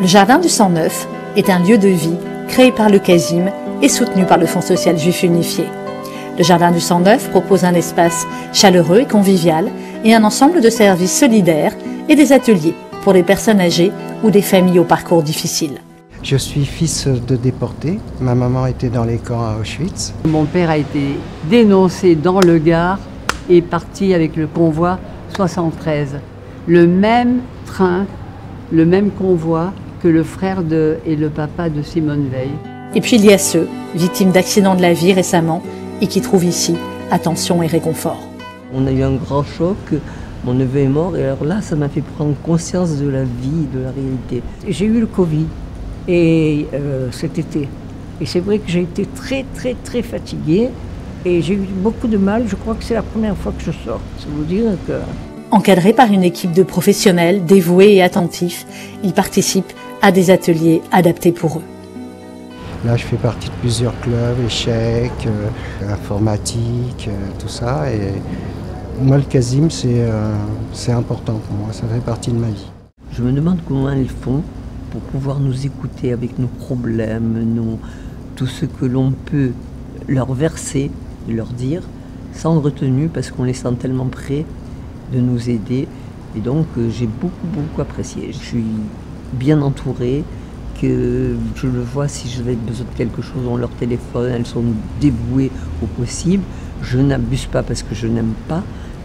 Le Jardin du 109 est un lieu de vie créé par le CASIM et soutenu par le Fonds social juif unifié. Le Jardin du 109 propose un espace chaleureux et convivial et un ensemble de services solidaires et des ateliers pour les personnes âgées ou des familles au parcours difficile. Je suis fils de déportés. Ma maman était dans les camps à Auschwitz. Mon père a été dénoncé dans le Gard et parti avec le convoi 73. Le même train, le même convoi que le frère et le papa de Simone Veil. Et puis il y a ceux, victimes d'accidents de la vie récemment, et qui trouvent ici attention et réconfort. On a eu un grand choc, mon neveu est mort, et alors là, ça m'a fait prendre conscience de la vie, de la réalité. J'ai eu le Covid cet été, et c'est vrai que j'ai été très fatiguée, et j'ai eu beaucoup de mal. Je crois que c'est la première fois que je sors. Ça veut dire que... Encadrés par une équipe de professionnels dévoués et attentifs, ils participent à des ateliers adaptés pour eux. Là, je fais partie de plusieurs clubs, échecs, informatique, tout ça. Et moi, le CASIM, c'est important pour moi, ça fait partie de ma vie. Je me demande comment elles font pour pouvoir nous écouter avec nos problèmes, tout ce que l'on peut leur verser, leur dire, sans retenue, parce qu'on les sent tellement prêts de nous aider. Et donc, j'ai beaucoup apprécié. Je suis bien entourée, que je le vois si j'avais besoin de quelque chose, on leur téléphone, elles sont dévouées au possible. Je n'abuse pas parce que je n'aime pas,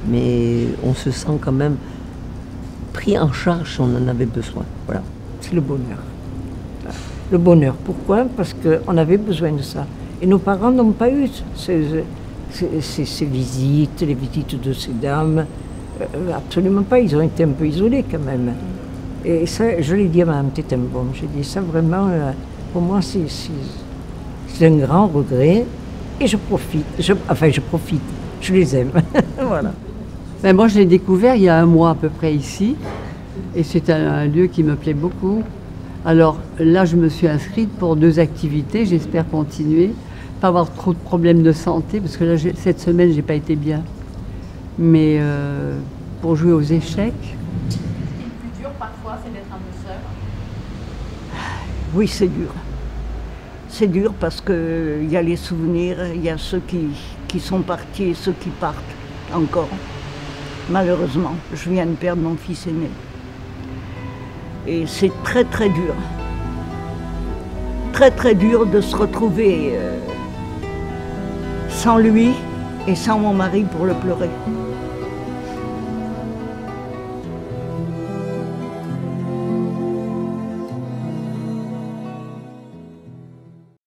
mais on se sent quand même pris en charge si on en avait besoin. Voilà. C'est le bonheur. Le bonheur, pourquoi? Parce qu'on avait besoin de ça. Et nos parents n'ont pas eu ces visites, les visites de ces dames. Absolument pas, ils ont été un peu isolés quand même. Et ça, je l'ai dit à Mme Tettenbaum, j'ai dit ça vraiment, pour moi c'est un grand regret. Et je profite, je les aime. Voilà. Ben moi je l'ai découvert il y a un mois à peu près ici, et c'est un lieu qui me plaît beaucoup. Alors là je me suis inscrite pour 2 activités, j'espère continuer, pas avoir trop de problèmes de santé, parce que là cette semaine j'ai pas été bien. Mais pour jouer aux échecs. Ce qui est plus dur parfois, c'est d'être un peu seul. Oui, c'est dur. C'est dur parce qu'il y a les souvenirs, il y a ceux qui sont partis et ceux qui partent encore. Malheureusement, je viens de perdre mon fils aîné. Et c'est très dur. Très dur de se retrouver sans lui et sans mon mari pour le pleurer.